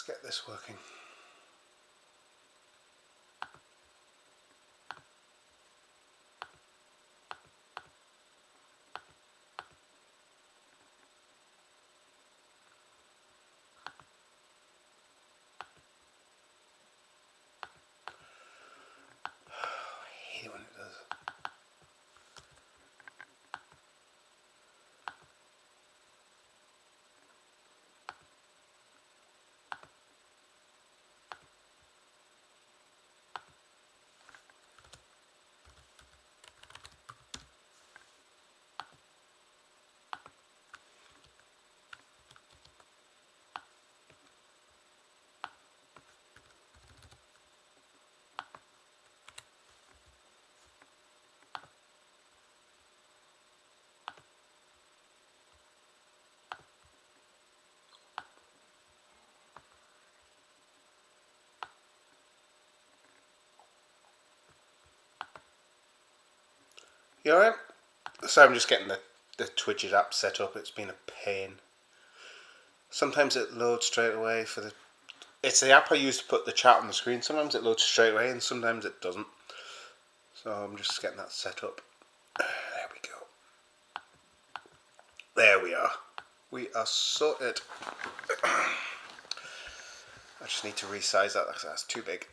get this working. I hate it when it does. You alright? So I'm just getting the Twitch app set up. It's been a pain. Sometimes it loads straight away for the... It's the app I use to put the chat on the screen. Sometimes it loads straight away and sometimes it doesn't. So I'm just getting that set up. There we go. There we are. We are sorted. I just need to resize that because that's too big.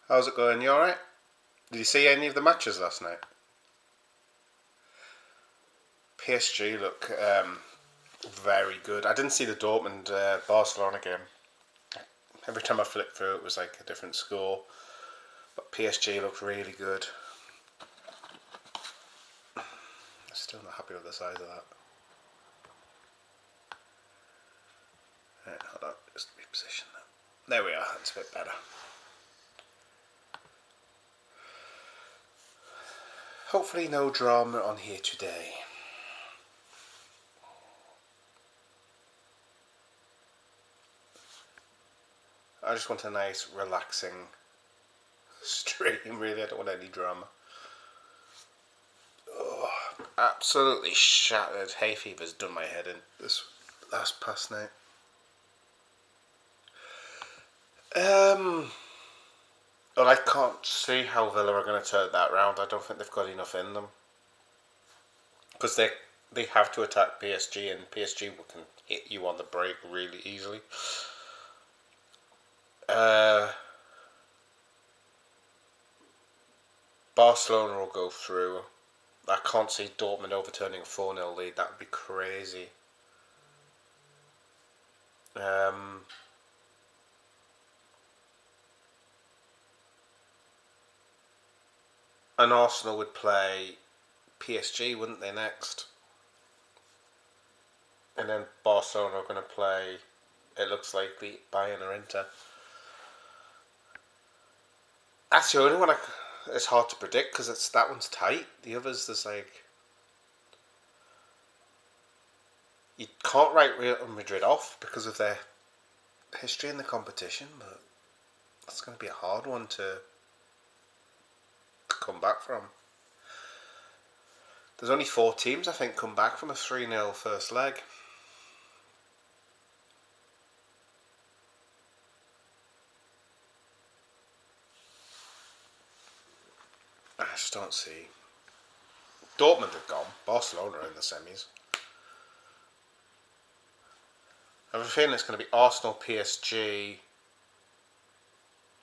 How's it going? You alright? Did you see any of the matches last night? PSG look very good. I didn't see the Dortmund Barcelona game. Every time I flicked through it was like a different score. But PSG looked really good. I'm still not happy with the size of that. Right, hold on, just reposition that. There we are, that's a bit better. Hopefully no drama on here today. I just want a nice, relaxing stream, really. I don't want any drama. Oh, absolutely shattered. Hay fever's done my head in this past night. Well, I can't see how Villa are going to turn that round. I don't think they've got enough in them. Because they have to attack PSG, and PSG can hit you on the break really easily. Barcelona will go through. I can't see Dortmund overturning a 4-0 lead. That would be crazy. And Arsenal would play PSG, wouldn't they, next? And then Barcelona are going to play, it looks like, the Bayern or Inter. That's the only one it's hard to predict because that one's tight. The others, there's like... You can't write Real Madrid off because of their history in the competition, but that's going to be a hard one to come back from. There's only 4 teams, I think, come back from a 3-0 first leg. I just don't see. Dortmund have gone. Barcelona are in the semis. I have a feeling it's going to be Arsenal, PSG,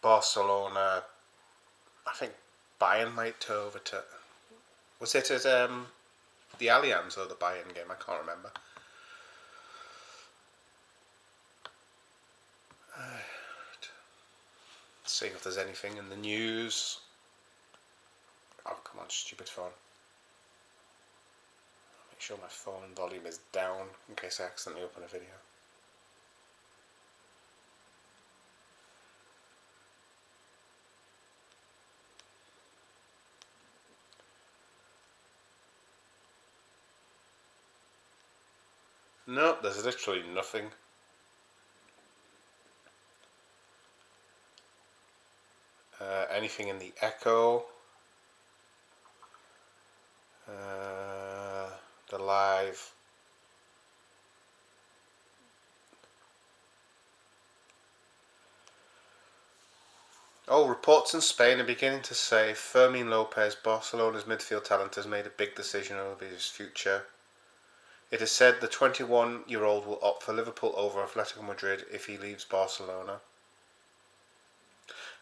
Barcelona. I think Bayern might turn over to... Was it at the Allianz or the Bayern game? I can't remember. Let's see if there's anything in the news. Oh, come on, stupid phone. Make sure my phone volume is down in case I accidentally open a video. Nope, there's literally nothing. Anything in the Echo? The Live? Oh, reports in Spain are beginning to say Fermin Lopez, Barcelona's midfield talent, has made a big decision over his future. It is said the 21-year-old will opt for Liverpool over Atletico Madrid if he leaves Barcelona,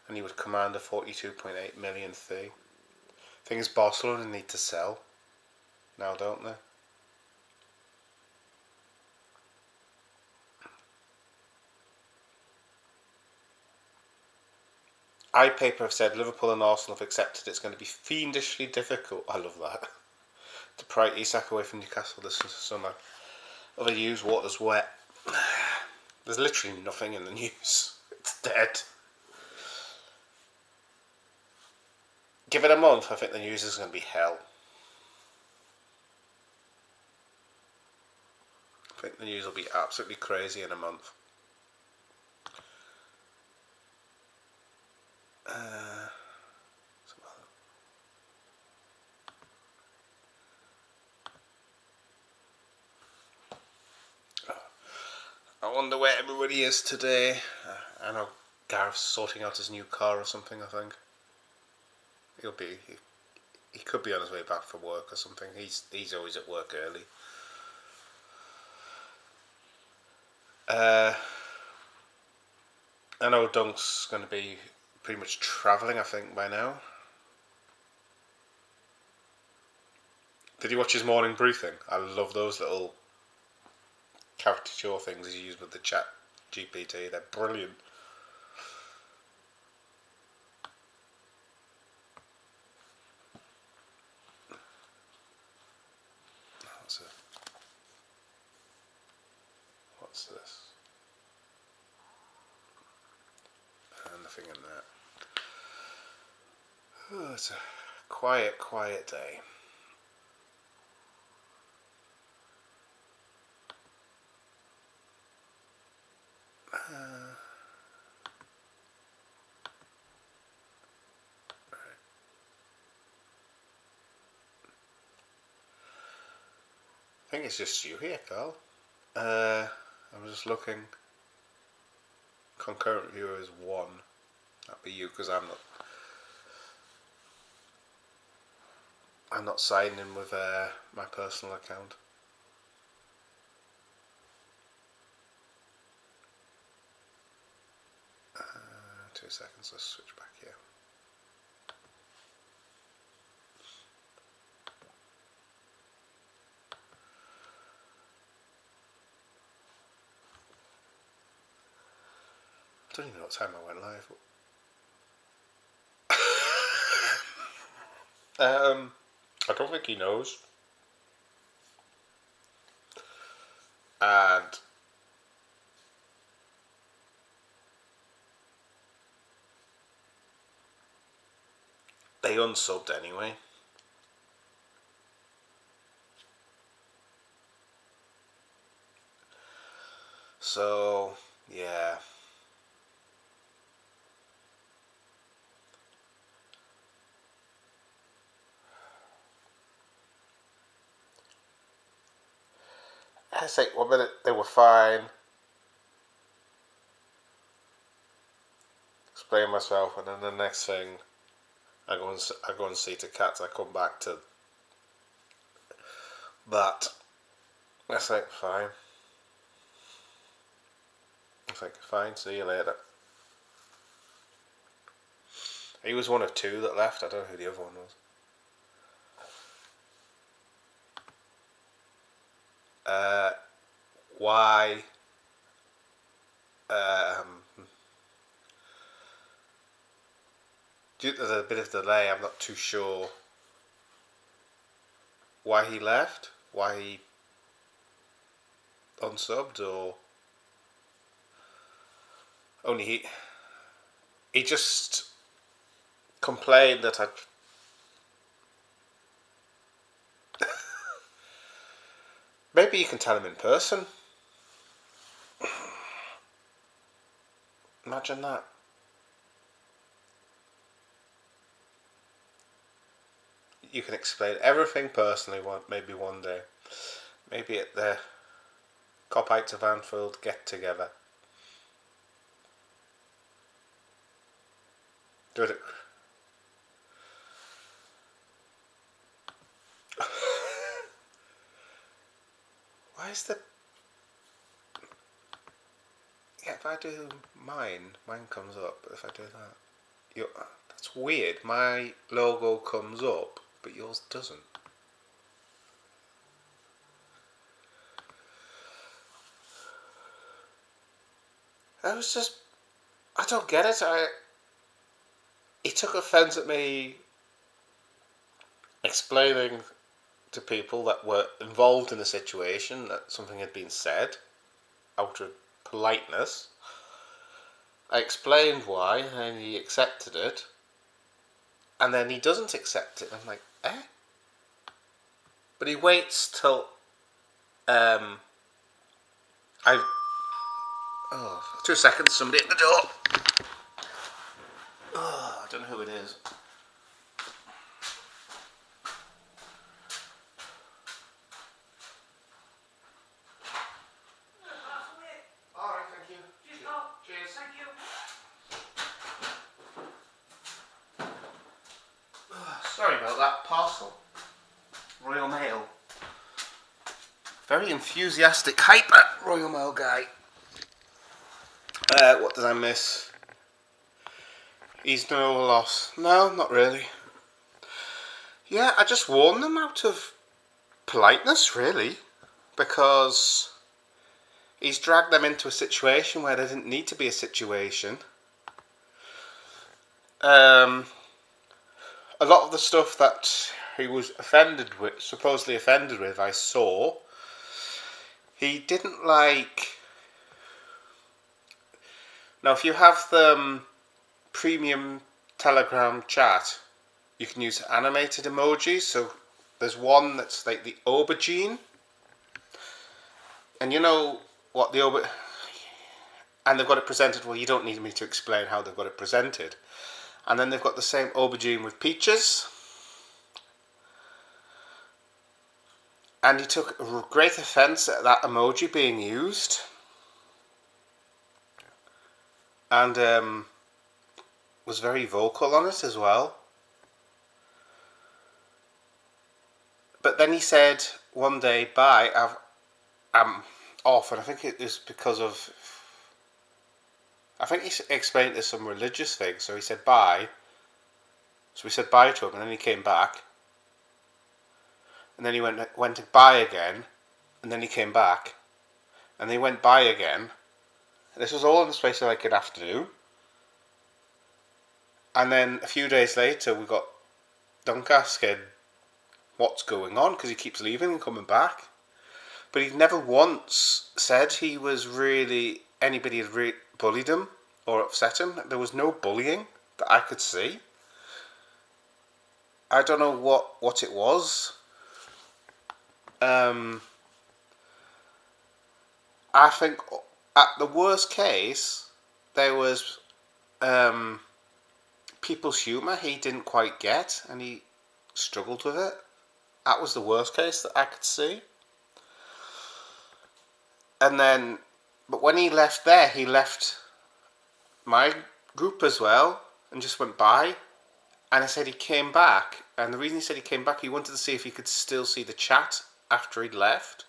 and he would command a 42.8 million fee. Thing is, Barcelona need to sell now, don't they? iPaper have said Liverpool and Arsenal have accepted it's going to be fiendishly difficult. I love that. To pry Isak away from Newcastle this summer. Other news, water's wet. There's literally nothing in the news. It's dead. Give it a month, I think the news is going to be hell. I think the news will be absolutely crazy in a month. I wonder where everybody is today. I know Gareth's sorting out his new car or something, I think. He could be on his way back from work or something. He's always at work early. I know Dunk's going to be pretty much travelling, I think, by now. Did you watch his morning briefing? I love those little caricature things he used with the chat GPT. They're brilliant. What's this? Nothing in there. Oh, it's a quiet day. I think it's just you here, Carl. I'm just looking. Concurrent viewer is 1. That'd be you, because I'm not signing in with my personal account. 2 seconds, let's switch back here. I don't even know what time I went live. I don't think he knows. And they unsubbed anyway. So, yeah. I say 1 minute they were fine. Explain myself, and then the next thing, I go and see to cats. I come back to that. That's like fine. I think fine. See you later. He was one of 2 that left. I don't know who the other one was. Why? Due to the bit of delay, I'm not too sure why he left, why he unsubbed, or only he just complained that I'd maybe you can tell him in person. Imagine that. You can explain everything personally maybe one day. Maybe at the Kop End of Anfield get together. Do it. Why is the... Yeah, if I do mine comes up. But if I do that... That's weird. My logo comes up, but yours doesn't. I don't get it. He took offence at me explaining to people that were involved in the situation that something had been said out of politeness. I explained why, and he accepted it, and then he doesn't accept it. I'm like, eh? But he waits till I've... Oh, 2 seconds, somebody at the door. Oh, I don't know who it is. Alright, thank you. Cheers. Thank you. Sorry about that parcel. Royal Mail. Very enthusiastic, hyper Royal Mail guy. What did I miss? He's no loss. No, not really. Yeah, I just warned them out of politeness, really, because he's dragged them into a situation where there didn't need to be a situation. A lot of the stuff that he was supposedly offended with, I saw. He didn't like... Now, if you have the premium Telegram chat, you can use animated emojis. So there's one that's like the aubergine, and you know what the and they've got it presented. Well, you don't need me to explain how they've got it presented. And then they've got the same aubergine with peaches. And he took great offence at that emoji being used. And was very vocal on it as well. But then he said one day, bye, I'm off. And I think it was because of... I think he explained there's some religious thing. So he said bye. So we said bye to him, and then he came back. And then he went to bye again. And then he came back. And then he went bye again. And this was all in the space of like an afternoon. And then a few days later, we got Dunk asking what's going on, because he keeps leaving and coming back. But he never once said he was really... anybody had bullied him or upset him. There was no bullying that I could see. I don't know what it was. I think at the worst case, there was people's humour he didn't quite get, and he struggled with it. That was the worst case that I could see. And then, but when he left there, he left my group as well, and just went by. And I said he came back, and the reason he said he came back, he wanted to see if he could still see the chat after he'd left.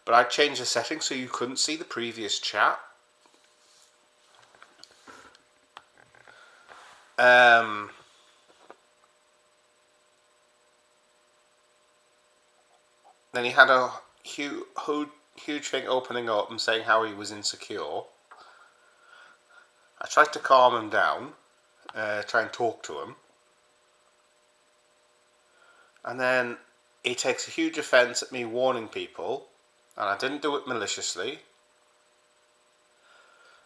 But I changed the settings so you couldn't see the previous chat. Then he had a huge thing opening up and saying how he was insecure. I tried to calm him down, try and talk to him. And then he takes a huge offence at me warning people, and I didn't do it maliciously.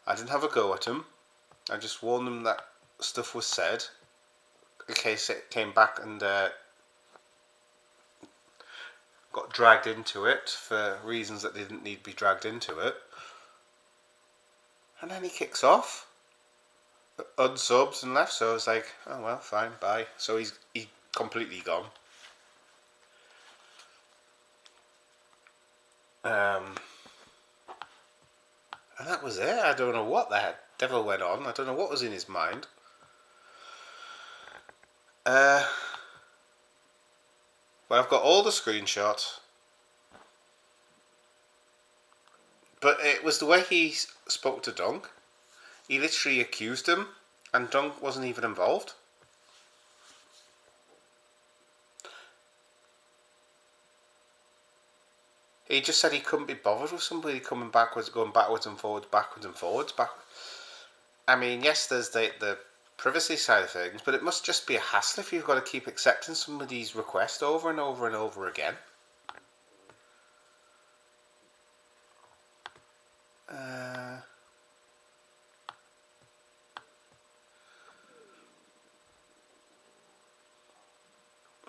I didn't have a go at him. I just warned him that stuff was said, in case it came back and got dragged into it for reasons that they didn't need to be dragged into it. And then he kicks off, unsubs and left, so I was like, oh well, fine, bye. So he's completely gone. And that was it. I don't know what the devil went on. I don't know what was in his mind. Well, I've got all the screenshots, but it was the way he spoke to Dunk. He literally accused him, and Dunk wasn't even involved. He just said he couldn't be bothered with somebody going backwards and forwards, backwards and forwards. I mean, yes, there's the privacy side of things, but it must just be a hassle if you've got to keep accepting somebody's request over and over and over again.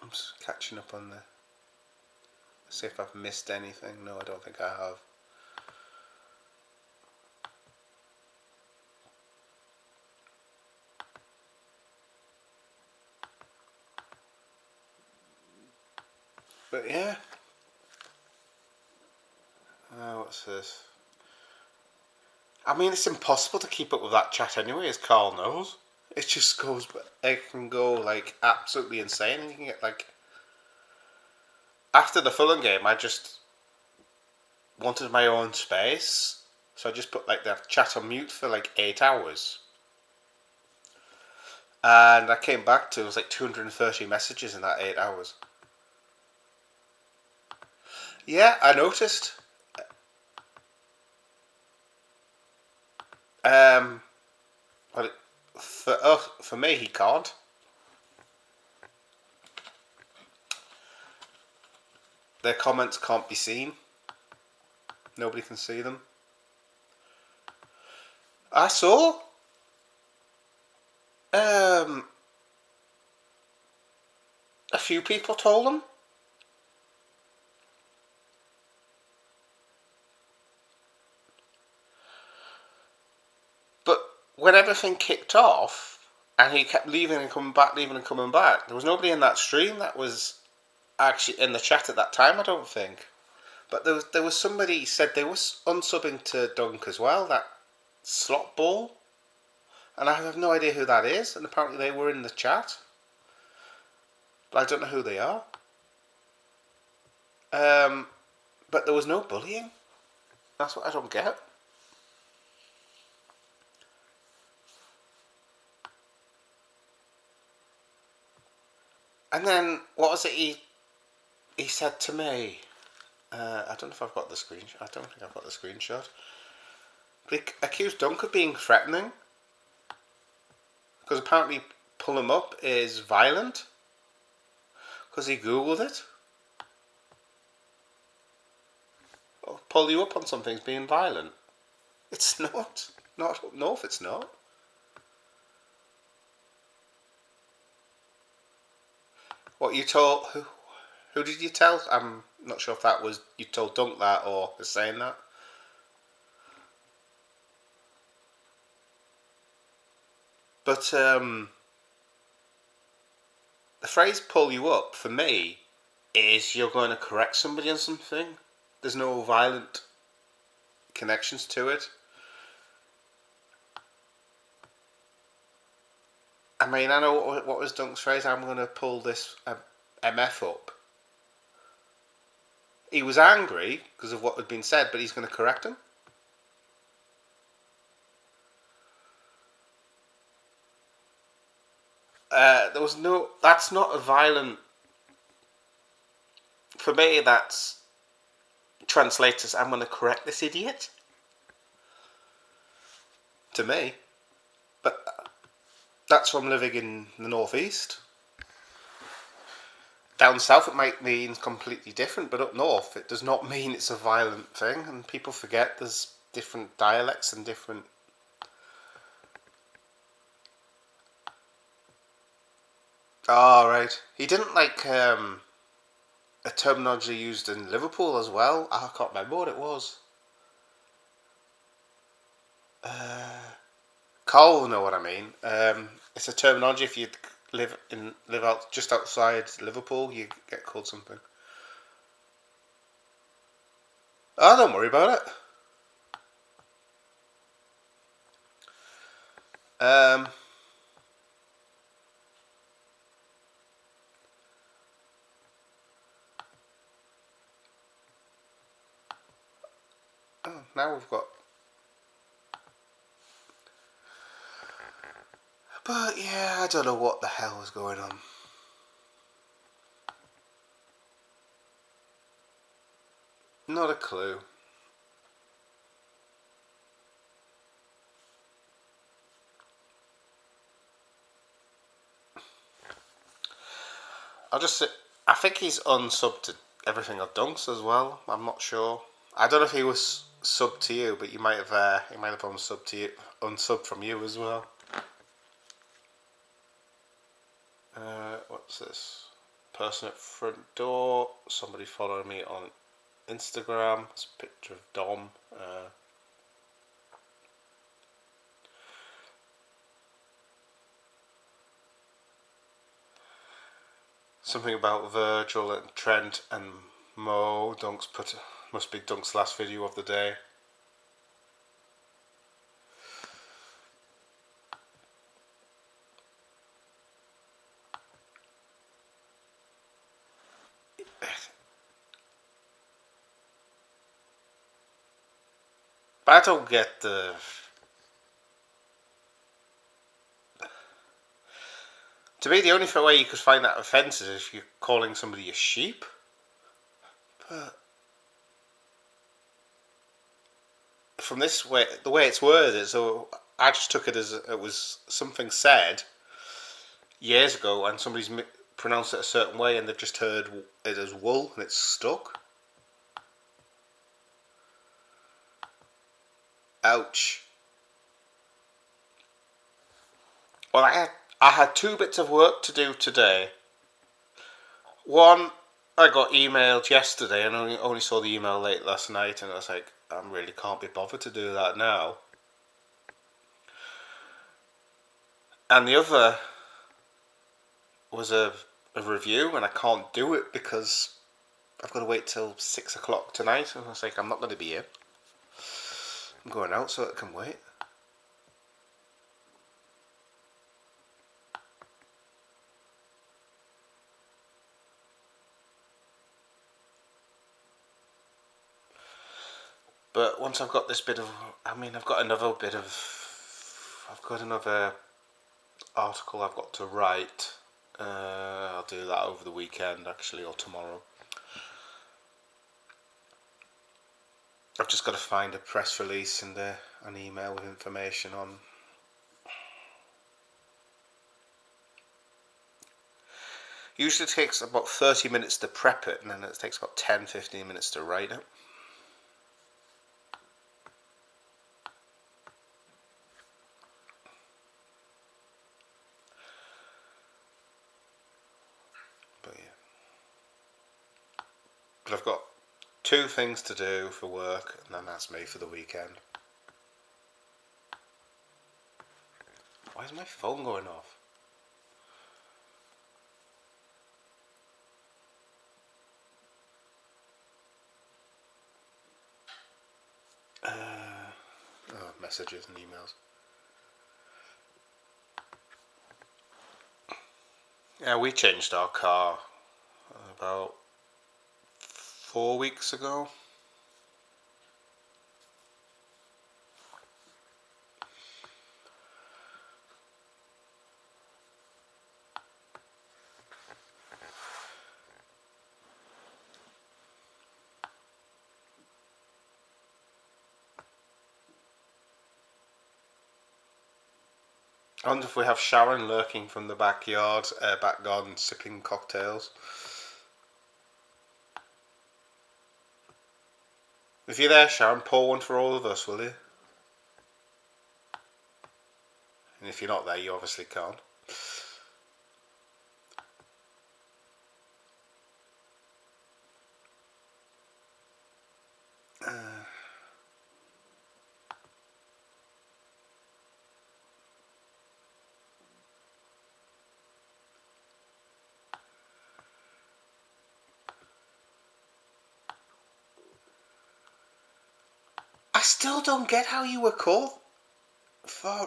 I'm just catching up on see if I've missed anything. No, I don't think I have. But yeah. What's this? I mean, it's impossible to keep up with that chat anyway, as Carl knows. It just goes, it can go like absolutely insane, and you can get like. After the Fulham game, I just wanted my own space, so I just put like the chat on mute for like 8 hours. And I came back to it was like 230 messages in that 8 hours. Yeah, I noticed. But for me, he can't. Their comments can't be seen. Nobody can see them. I saw. A few people told them. But when everything kicked off, and he kept leaving and coming back, there was nobody in that stream that was actually in the chat at that time, I don't think. But there was somebody said they was unsubbing to Dunk as well, that slot ball. And I have no idea who that is, and apparently they were in the chat. But I don't know who they are. But there was no bullying. That's what I don't get. And then, what was it he said to me? I don't know if I've got the screenshot. I don't think I've got the screenshot. But he accused Dunk of being threatening. Because apparently pull him up is violent. Because he googled it. Pull you up on something's being violent. It's not. Not up north, it's not. What you told... Who did you tell? I'm not sure if that was... You told Dunk that or is saying that. But the phrase pull you up, for me, is you're going to correct somebody on something. There's no violent connections to it. I mean, I know what was Dunk's phrase. I'm going to pull this MF up. He was angry because of what had been said, but he's going to correct him. There was no. That's not a violent. For me, that's translates as I'm going to correct this idiot. To me, but that's from living in the northeast. Down south, it might mean completely different, but up north, it does not mean it's a violent thing, and people forget there's different dialects and different. Oh, right. He didn't like a terminology used in Liverpool as well. I can't remember what it was. Carl will know what I mean. It's a terminology if you live out just outside Liverpool, you get called something. Oh, don't worry about it. now we've got. But yeah, I don't know what the hell was going on. Not a clue. I think he's unsubbed to everything I've done as well. I'm not sure. I don't know if he was subbed to you, but he might have unsubbed to you, unsubbed from you as well. What's this? Person at front door. Somebody following me on Instagram. It's a picture of Dom. Something about Virgil and Trent and Mo. Must be Dunk's last video of the day. But I don't get the. To me, the only way you could find that offensive is if you're calling somebody a sheep. But from this way, the way it's worded, so I just took it as it was something said years ago, and somebody's pronounced it a certain way, and they've just heard it as wool, and it's stuck. Ouch. Well, I had 2 bits of work to do today. One, I got emailed yesterday and only saw the email late last night, and I was like, I really can't be bothered to do that now. And the other was a review, and I can't do it because I've got to wait till 6 o'clock tonight. And I was like, I'm not going to be here. I'm going out so it can wait. But once I've got this bit of, I've got another article I've got to write. I'll do that over the weekend, actually, or tomorrow. I've just got to find a press release and an email with information on. Usually it takes about 30 minutes to prep it, and then it takes about 10-15 minutes to write it. But yeah. But I've got 2 things to do for work, and then that's me for the weekend. Why is my phone going off? Messages and emails. Yeah, we changed our car about 4 weeks ago. I wonder if we have Sharon lurking from the back garden, sipping cocktails. If you're there, Sharon, pour one for all of us, will you? And if you're not there, you obviously can't. I still don't get how you were caught far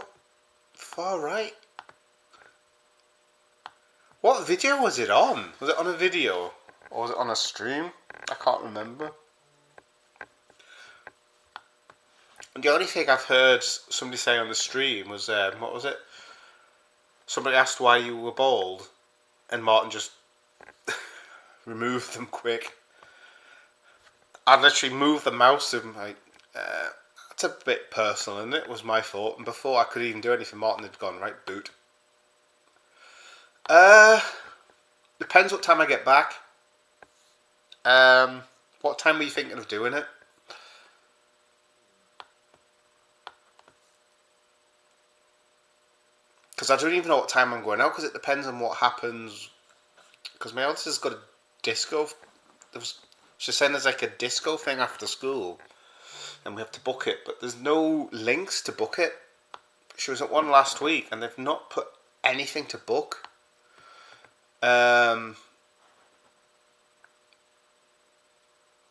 right. What video was it on? Was it on a video? Or was it on a stream? I can't remember. And the only thing I've heard somebody say on the stream was, what was it? Somebody asked why you were bald, and Martin just removed them quick. I literally moved the mouse and like, that's a bit personal, and it was my fault. And before I could even do anything, Martin had gone right boot. Depends what time I get back. What time were you thinking of doing it? Because I don't even know what time I'm going out. Because it depends on what happens. Because my eldest has got a disco. She's saying there's like a disco thing after school, and we have to book it. But there's no links to book it. She was at one last week, and they've not put anything to book.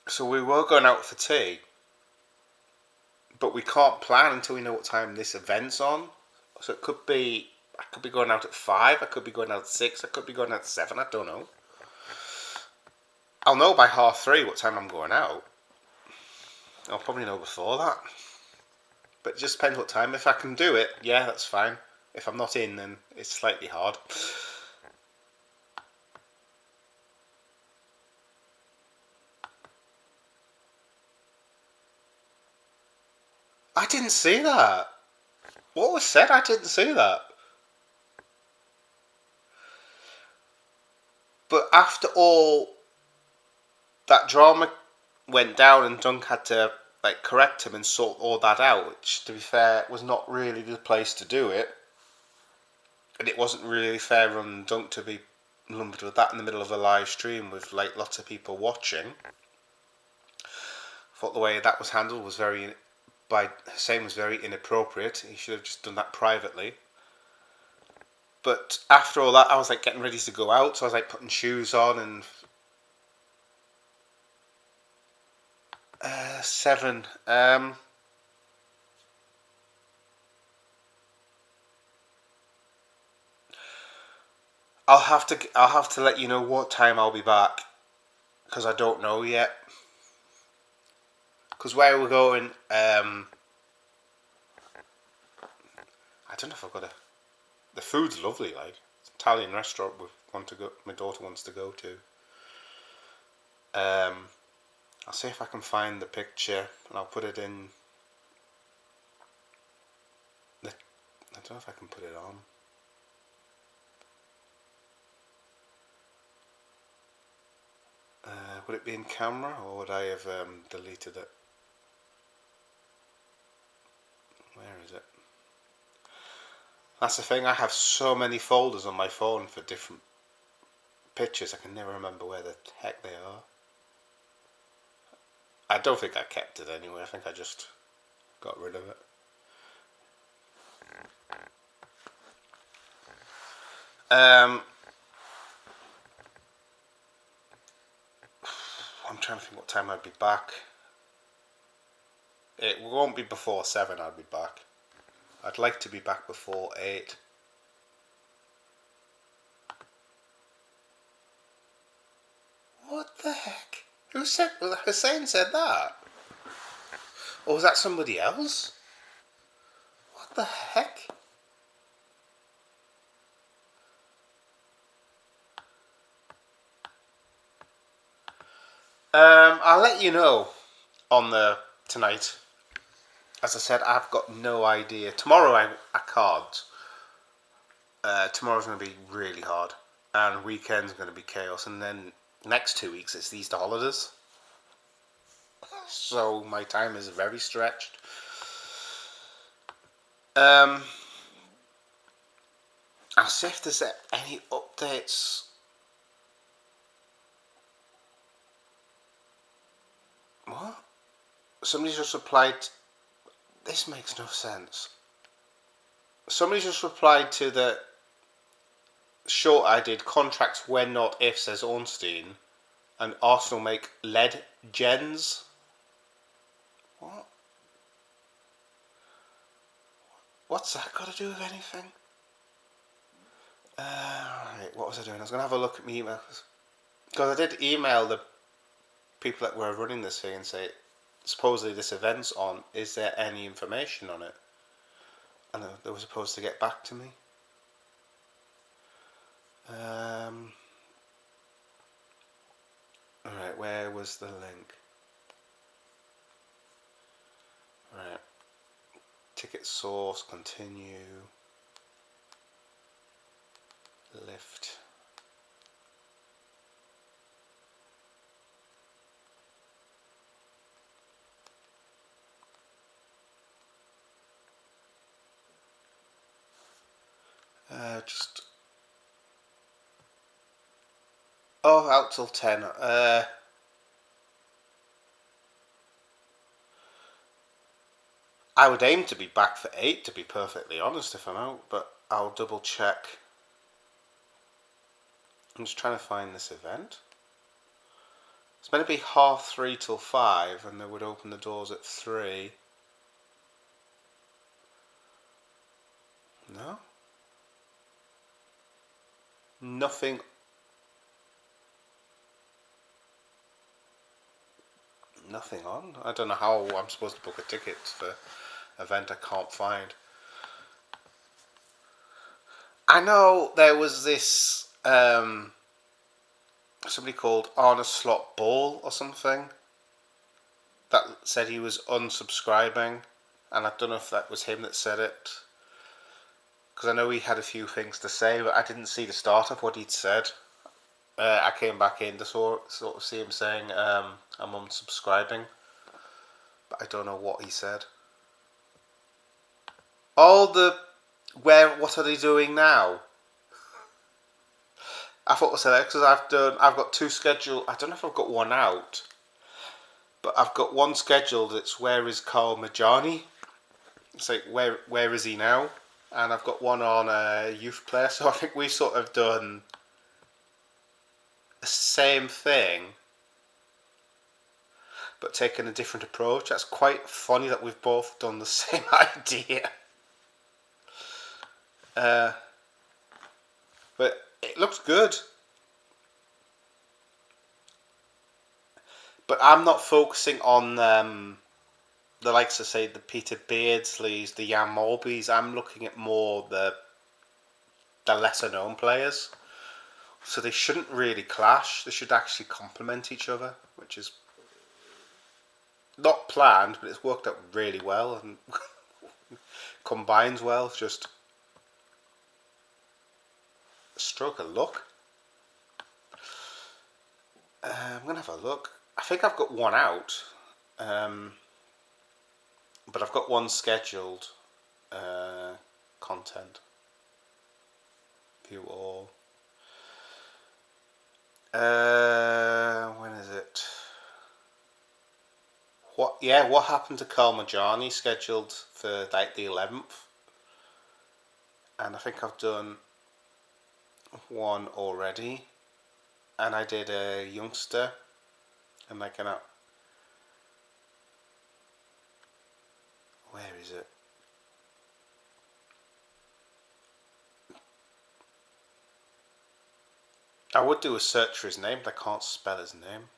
So we were going out for tea, but we can't plan until we know what time this event's on. So it could be, I could be going out at 5, I could be going out at 6, I could be going out at 7, I don't know. I'll know by 3:30 what time I'm going out. I'll probably know before that. But it just depends what time. If I can do it, yeah, that's fine. If I'm not in, then it's slightly hard. I didn't see that. What was said? I didn't see that. But after all that drama went down and Dunk had to like correct him and sort all that out, which to be fair was not really the place to do it. And it wasn't really fair on Dunk to be lumbered with that in the middle of a live stream with like lots of people watching. I thought the way that was handled was by Hussein was very inappropriate. He should have just done that privately. But after all that, I was like getting ready to go out, so I was like putting shoes on and 7. I'll have to let you know what time I'll be back, because I don't know yet. Because where we're going, I don't know if I've got a. The food's lovely, like it's an Italian restaurant. My daughter wants to go to. I'll see if I can find the picture and I'll put it in. I don't know if I can put it on. Would it be in camera or would I have deleted it? Where is it? That's the thing, I have so many folders on my phone for different pictures, I can never remember where the heck they are. I don't think I kept it anyway, I think I just got rid of it. I'm trying to think what time I'd be back. It won't be before 7 I'll be back. I'd like to be back before 8. What the heck? Who said? Well, Hussein said that. Or was that somebody else? What the heck? I'll let you know on the tonight. As I said, I've got no idea. Tomorrow I can't. Tomorrow's going to be really hard, and weekend's going to be chaos. And then next 2 weeks it's the Easter holidays, so my time is very stretched. I'll see if there's any updates. What? Somebody just replied. This makes no sense. Somebody just replied to the short I did. Contracts when not if, says Ornstein, and Arsenal make lead gens. What? What's that got to do with anything? Right, what was I doing? I was going to have a look at my emails. Because I did email the people that were running this thing and say, supposedly this event's on. Is there any information on it? And they were supposed to get back to me. Alright, where was the link? Right. Ticket source, continue. Lift. Just. Oh, out till 10. I would aim to be back for 8, to be perfectly honest, if I'm out, but I'll double check. I'm just trying to find this event. It's meant to be 3:30 till 5, and they would open the doors at 3. No? Nothing. Nothing on. I don't know how I'm supposed to book a ticket for an event I can't find. I know there was this somebody called Arne Slot Ball or something that said he was unsubscribing, and I don't know if that was him that said it, because I know he had a few things to say, but I didn't see the start of what he'd said. I came back in to sort of see him saying I'm unsubscribing, but I don't know what he said. What are they doing now? I thought I said that because I've got 2 scheduled. I don't know if I've got one out, but I've got one scheduled. It's where is Carl Majani? It's like where is he now? And I've got one on a youth player. So I think we've sort of done the same thing, but taken a different approach. That's quite funny that we've both done the same idea. But it looks good. But I'm not focusing on the likes of, say, the Peter Beardsleys, the Jan Mulbys. I'm looking at more the lesser known players. So they shouldn't really clash. They should actually complement each other, which is not planned, but it's worked out really well and combines well. It's just a stroke of luck. I'm going to have a look. I think I've got one out, but I've got one scheduled. Content. View all. When is it? What happened to Carl Majani? Scheduled for like the 11th, and I think I've done one already, and I did a youngster, and like where is it? I would do a search for his name, but I can't spell his name.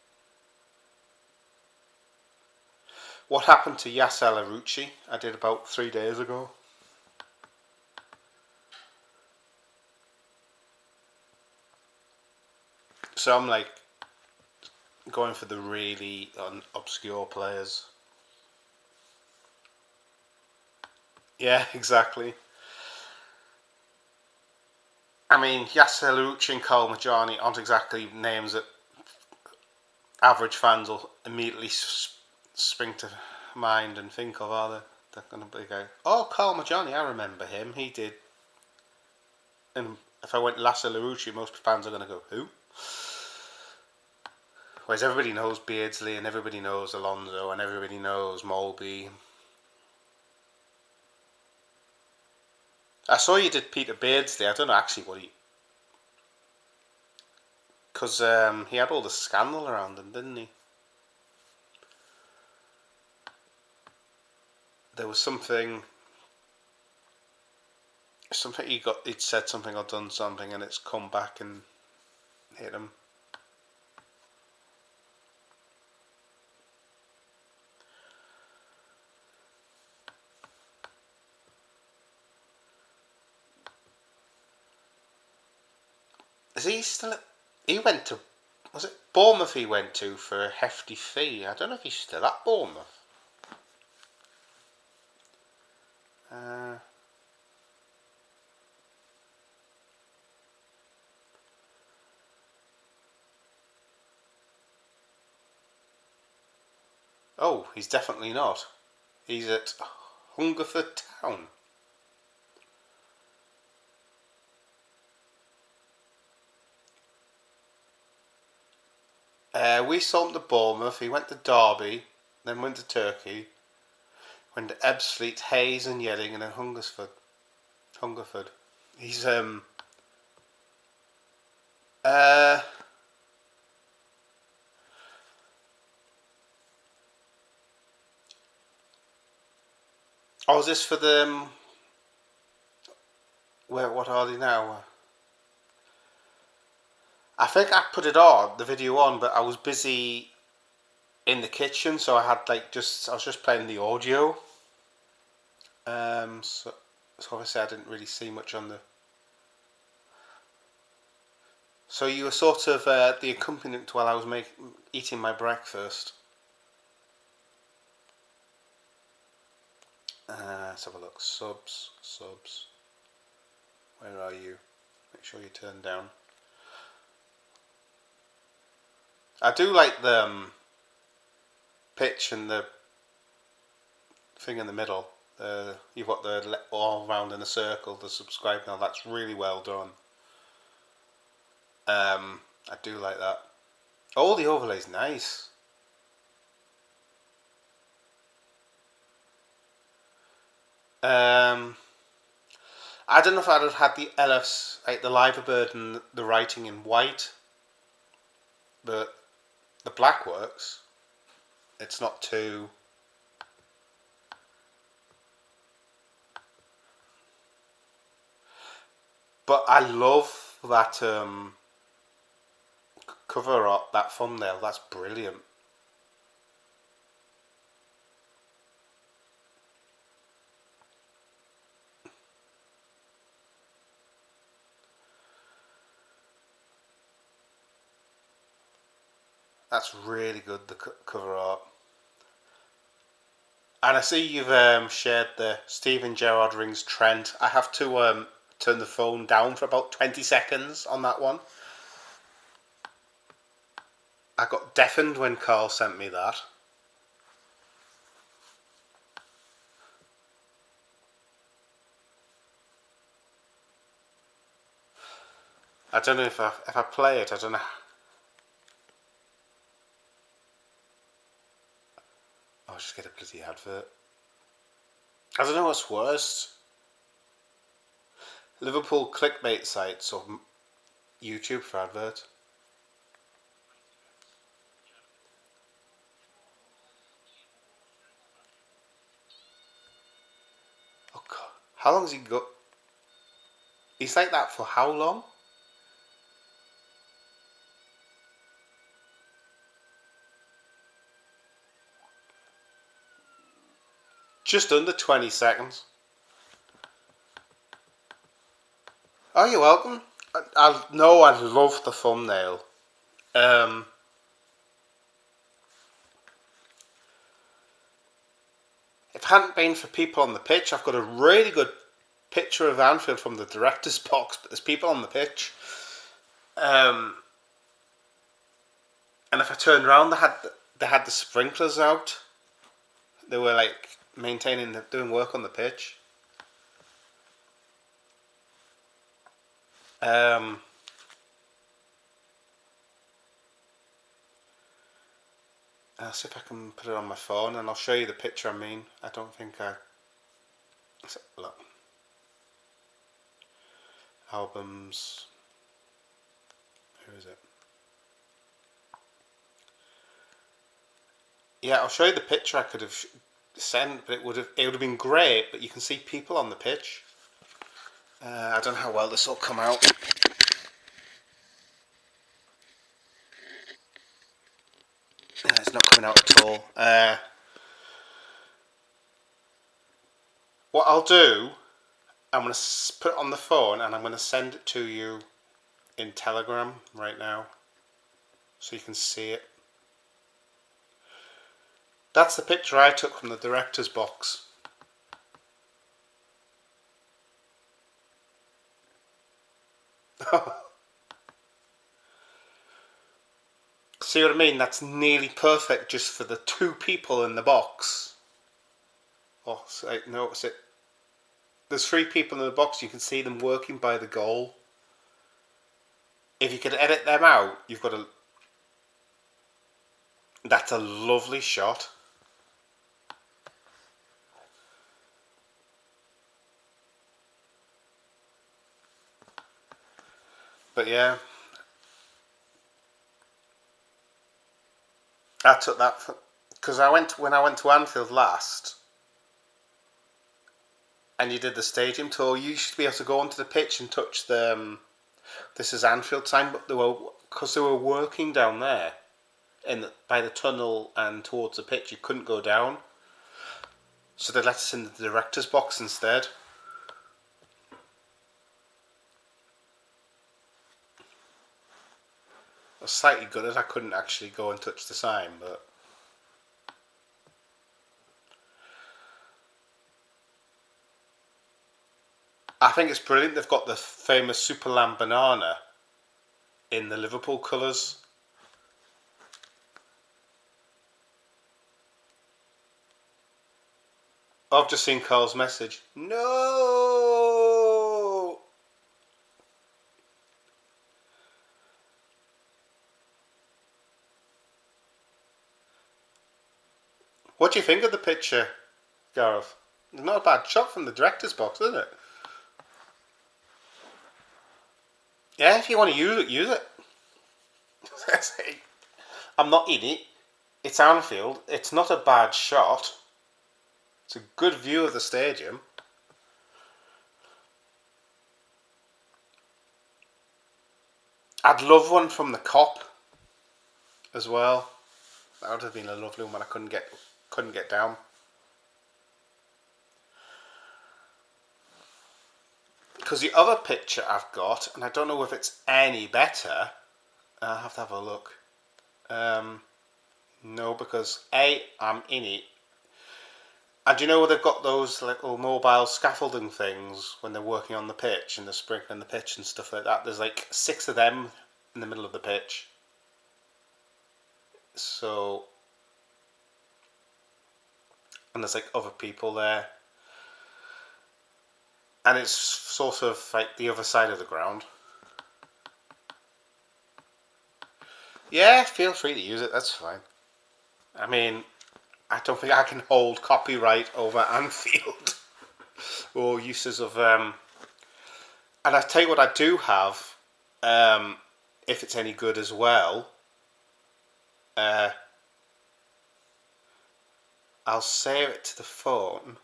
What happened to Yasser Larouci? I did about 3 days ago. So I'm like going for the really obscure players. Yeah, exactly. I mean, Yasser Larouci and Carl Majani aren't exactly names that average fans will immediately spring to mind and think of, are they? They're going to be going, oh, Carl Majani, I remember him. He did. And if I went Yasser Larouci, most fans are going to go, who? Whereas everybody knows Beardsley and everybody knows Alonso and everybody knows Mulby. I saw you did Peter Beardsley. I don't know actually what he... Because he had all the scandal around him, didn't he? There was something he'd said something or done something and it's come back and hit him. Is he still? He went to. Was it Bournemouth? He went to for a hefty fee. I don't know if he's still at Bournemouth. Oh, he's definitely not. He's at Hungerford Town. We saw him to Bournemouth. He went to Derby, then went to Turkey, went to Ebbsfleet, Hayes, and Yedding, and then Hungerford. He's uh. Oh, is this for the where? What are they now? I think I put the video on, but I was busy in the kitchen, so I had I was just playing the audio. So obviously I didn't really see much on the. So you were sort of the accompaniment while I was eating my breakfast. Let's have a look. Subs. Where are you? Make sure you turn down. I do like the pitch and the thing in the middle. You've got the all round in a circle, the subscribe now. That's really well done. I do like that. All the overlays nice. I don't know if I'd have had the LFs, like the Liverbird and the writing in white, but the black works. It's not too. But I love that cover art, that thumbnail. That's brilliant. That's really good, the cover art. And I see you've shared the Steven Gerrard rings Trent. I have to turn the phone down for about 20 seconds on that one. I got deafened when Carl sent me that. I don't know if I play it, I don't know. I'll just get a bloody advert. I don't know what's worst. Liverpool clickbait sites or YouTube for adverts. Oh God, how long has he got? He's like that for how long? Just under 20 seconds. Oh, you're welcome. I know I love the thumbnail. If it hadn't been for people on the pitch, I've got a really good picture of Anfield from the director's box, but there's people on the pitch. And if I turned around, they had the sprinklers out. They were like doing work on the pitch. I'll see if I can put it on my phone, and I'll show you the picture I mean. I don't think I. Look. Albums. Who is it? Yeah, I'll show you the picture I could have sent, but it would have been great. But you can see people on the pitch. I don't know how well this will come out. It's not coming out at all. What I'll do, I'm going to put it on the phone and I'm going to send it to you in Telegram right now, so you can see it. That's the picture I took from the director's box. See what I mean? That's nearly perfect just for the 2 people in the box. Oh, so, notice it. There's 3 people in the box. You can see them working by the goal. If you could edit them out, you've got a... That's a lovely shot. But yeah, I took that because when I went to Anfield last, and you did the stadium tour. You used to be able to go onto the pitch and touch the "This is Anfield" sign, but because they were working down there by the tunnel and towards the pitch. You couldn't go down, so they let us in the director's box instead. I was slightly gutted I couldn't actually go and touch the sign, but I think it's brilliant. They've got the famous Super Lamb banana in the Liverpool colours. I've just seen Carl's message. No! What do you think of the picture, Gareth? Not a bad shot from the director's box, isn't it? Yeah, if you want to use it, use it. I'm not in it. It's Anfield. It's not a bad shot. It's a good view of the stadium. I'd love one from the Kop as well. That would have been a lovely one. I couldn't get down. Because the other picture I've got, and I don't know if it's any better. I'll have to have a look. No, because I'm in it. And do you know where they've got those little mobile scaffolding things when they're working on the pitch and they're sprinkling the pitch and stuff like that? There's like 6 of them in the middle of the pitch. So, and there's like other people there. And it's sort of like the other side of the ground. Yeah, feel free to use it, that's fine. I mean, I don't think I can hold copyright over Anfield or uses of and I tell you what I do have, if it's any good as well, I'll save it to the phone.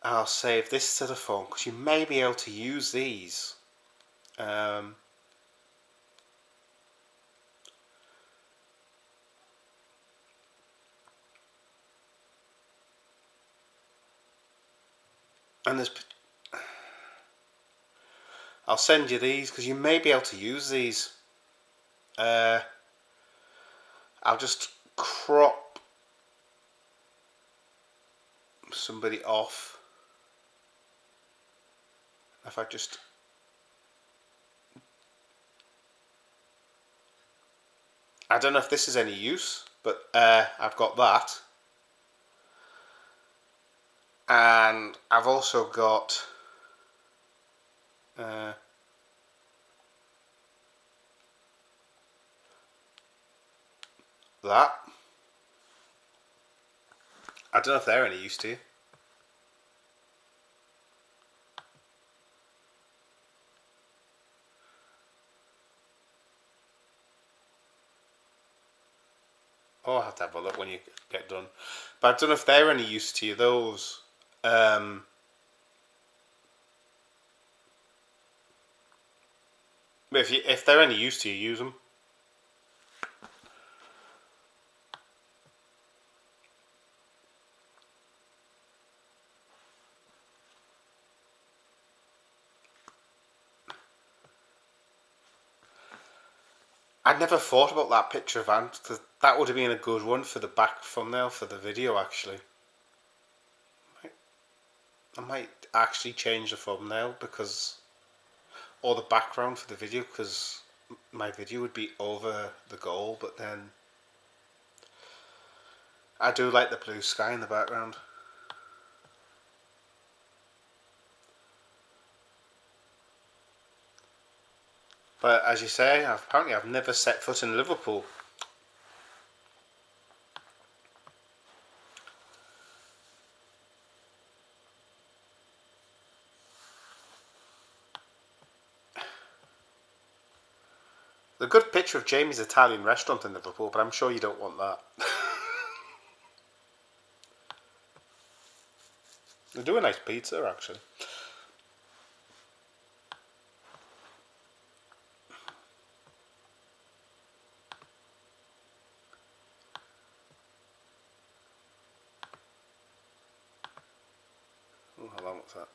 I'll save this to the phone because you may be able to use these. And I'll send you these because you may be able to use these. I'll just crop somebody off. If I just I don't know if this is any use, but I've got that. And I've also got that. I don't know if they're any use to you. Oh, I'll have to have a look when you get done. But I don't know if they're any use to you, those. But if they're any use to you, use them. I never thought about that picture of Ant, because that would have been a good one for the back thumbnail for the video, actually. I might actually change the thumbnail because, or the background for the video, because my video would be over the goal, but then I do like the blue sky in the background. But as you say, apparently I've never set foot in Liverpool. A good picture of Jamie's Italian restaurant in Liverpool, but I'm sure you don't want that. They do a nice pizza, actually. Oh, how long was that?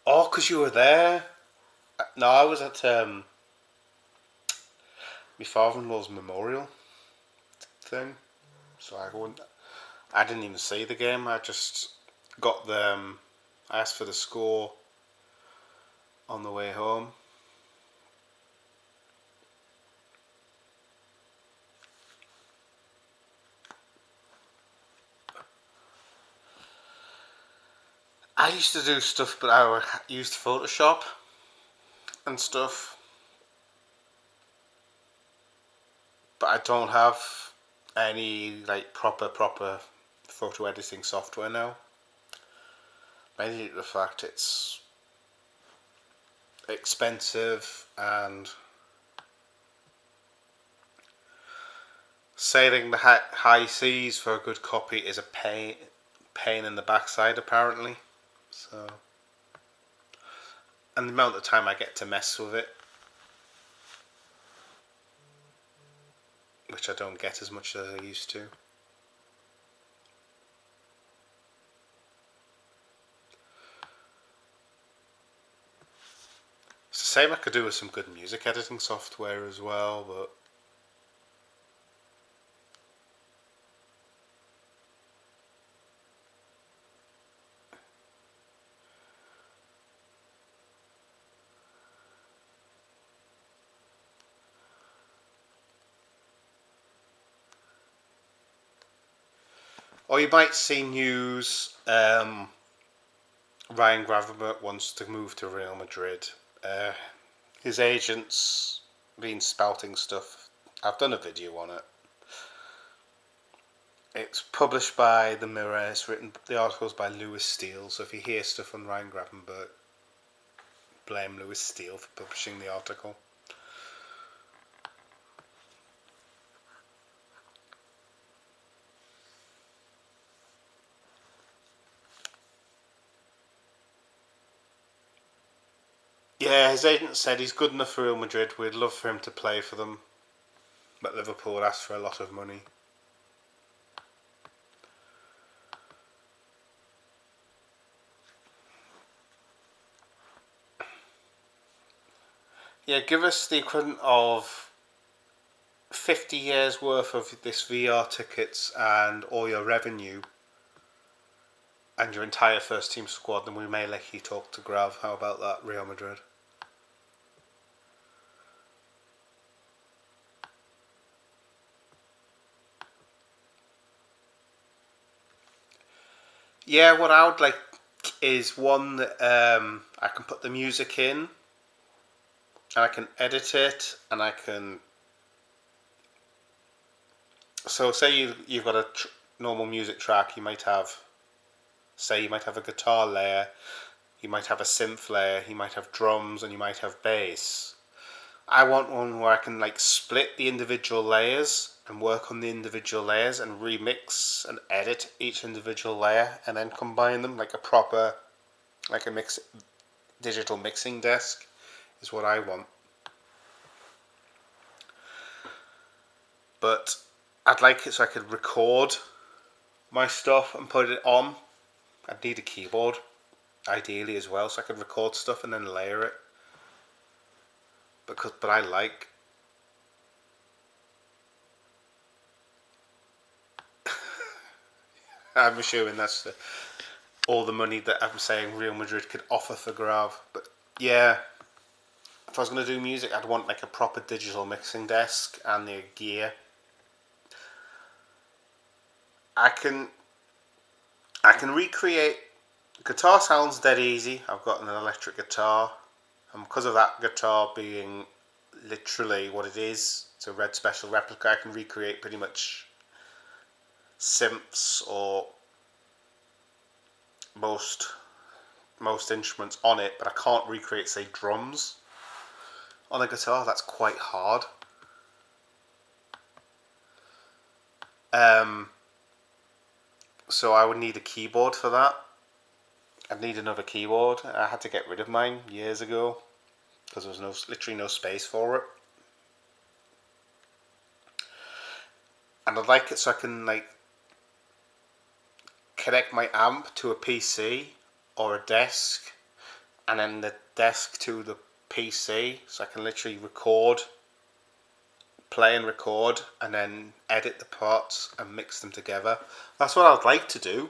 Oh, because you were there. No, I was at my father-in-law's memorial thing, so I didn't even see the game. I just got the. I asked for the score on the way home. I used to do stuff, but I used Photoshop and stuff, but I don't have any like proper photo editing software now. Mainly the fact it's expensive, and sailing the high seas for a good copy is a pain in the backside, apparently. So, and the amount of time I get to mess with it, which I don't get as much as I used to. It's the same I could do with some good music editing software as well, but or you might see news. Ryan Gravenberch wants to move to Real Madrid. His agent's been spouting stuff. I've done a video on it. It's published by The Mirror. It's written. The article's by Lewis Steele. So if you hear stuff on Ryan Gravenberch, blame Lewis Steele for publishing the article. Yeah, his agent said he's good enough for Real Madrid. We'd love for him to play for them, but Liverpool would ask for a lot of money. Yeah, give us the equivalent of 50 years worth of this VR tickets and all your revenue and your entire first team squad, then we may let you talk to Grav. How about that, Real Madrid? Yeah, what I would like is one that I can put the music in, and I can edit it, and I can. So, say you've got a normal music track. You might have a guitar layer, you might have a synth layer, you might have drums, and you might have bass. I want one where I can like split the individual layers and work on the individual layers and remix and edit each individual layer and then combine them like a digital mixing desk is what I want. But I'd like it so I could record my stuff and put it on. I'd need a keyboard, ideally, as well, so I could record stuff and then layer it. but I like. I'm assuming that's all the money that I'm saying Real Madrid could offer for Grav. But yeah, if I was going to do music, I'd want like a proper digital mixing desk and the gear. I can I can recreate guitar sounds dead easy. I've got an electric guitar, and because of that guitar being literally what it is, it's a Red Special replica. I can recreate pretty much synths or most instruments on it, but I can't recreate, say, drums on a guitar. That's quite hard. So I would need a keyboard for that. I'd need another keyboard. I had to get rid of mine years ago because there was literally no space for it. And I'd like it so I can like connect my amp to a PC or a desk, and then the desk to the PC, so I can literally play and record, and then edit the parts and mix them together. That's what I'd like to do.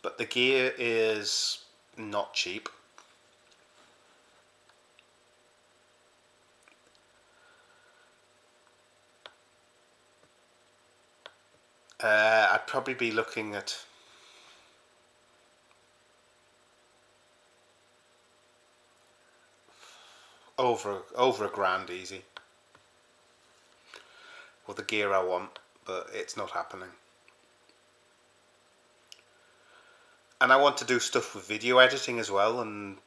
But the gear is not cheap. I'd probably be looking at over £1,000 easy for the gear I want, but it's not happening. And I want to do stuff with video editing as well, and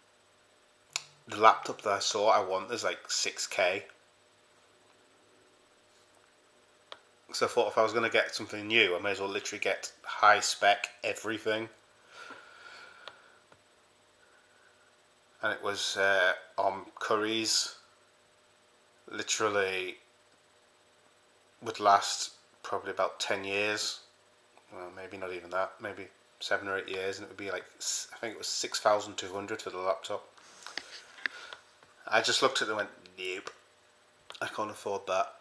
the laptop that I saw I want is like 6K. So I thought if I was going to get something new, I may as well literally get high spec everything. And it was on Curry's. Literally would last probably about 10 years. Well, maybe not even that. Maybe 7 or 8 years, and it would be like, I think it was 6,200 for the laptop. I just looked at it and went, nope, I can't afford that.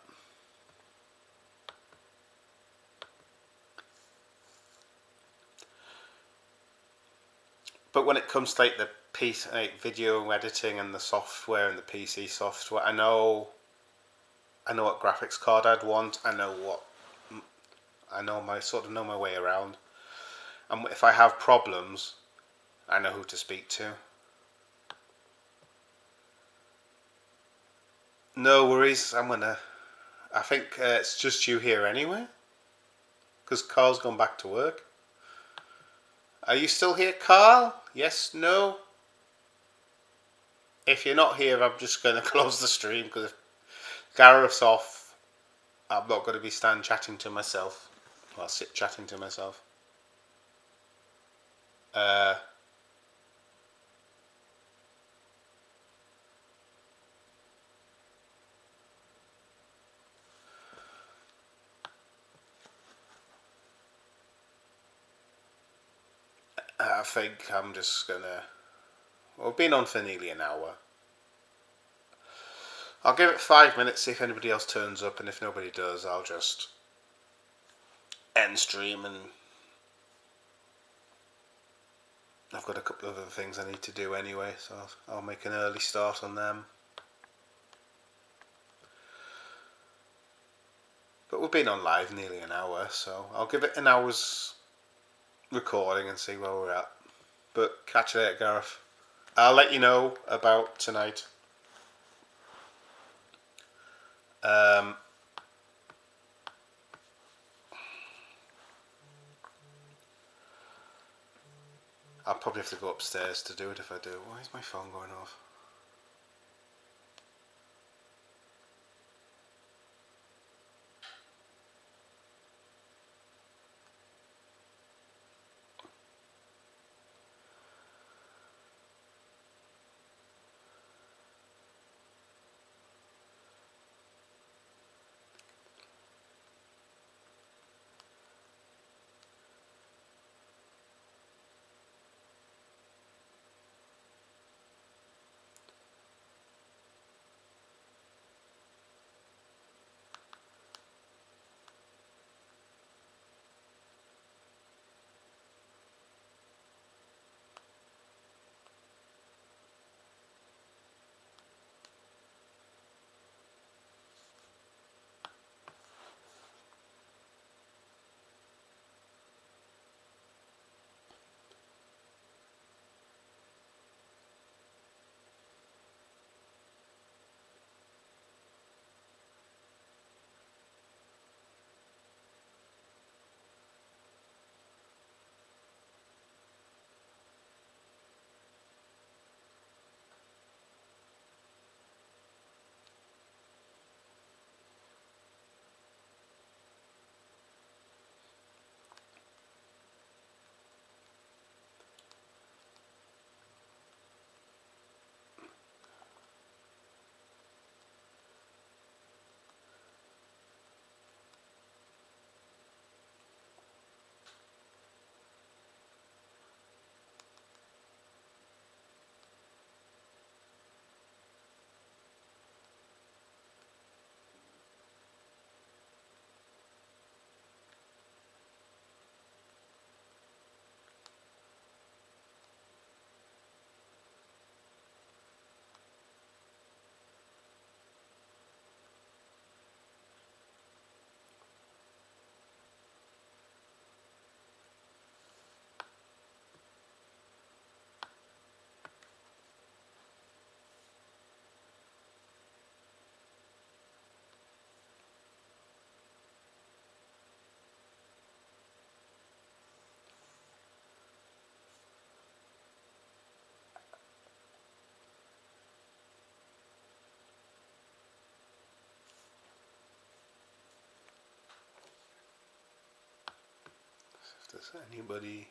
But when it comes to like the PC, like video editing and the software and the PC software, I know what graphics card I'd want. I know my way around. And if I have problems, I know who to speak to. No worries. I think it's just you here anyway, because Carl's gone back to work. Are you still here, Carl? Yes, no? If you're not here, I'm just going to close the stream, because if Gareth's off, I'm not going to be chatting to myself. I'll sit chatting to myself. I think I'm just going to... We've been on for nearly an hour. I'll give it 5 minutes, see if anybody else turns up, and if nobody does, I'll just end stream, and I've got a couple of other things I need to do anyway, so I'll make an early start on them. But we've been on live nearly an hour, so I'll give it an hour's recording and see where we're at. But catch you later, Gareth. I'll let you know about tonight. I'll probably have to go upstairs to do it if I do. Why is my phone going off? Does anybody?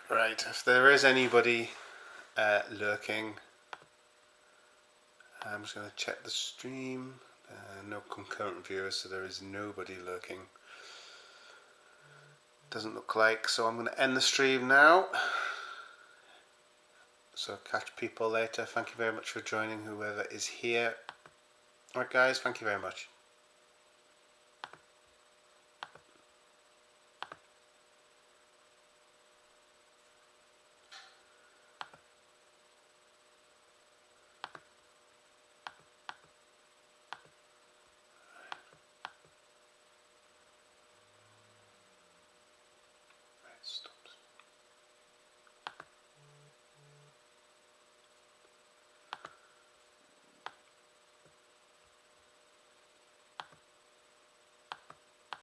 Right, if there is anybody lurking, I'm just going to check the stream. No concurrent viewers, so there is nobody lurking. Doesn't look like, so I'm going to end the stream now. So catch people later. Thank you very much for joining, whoever is here. Alright guys, thank you very much.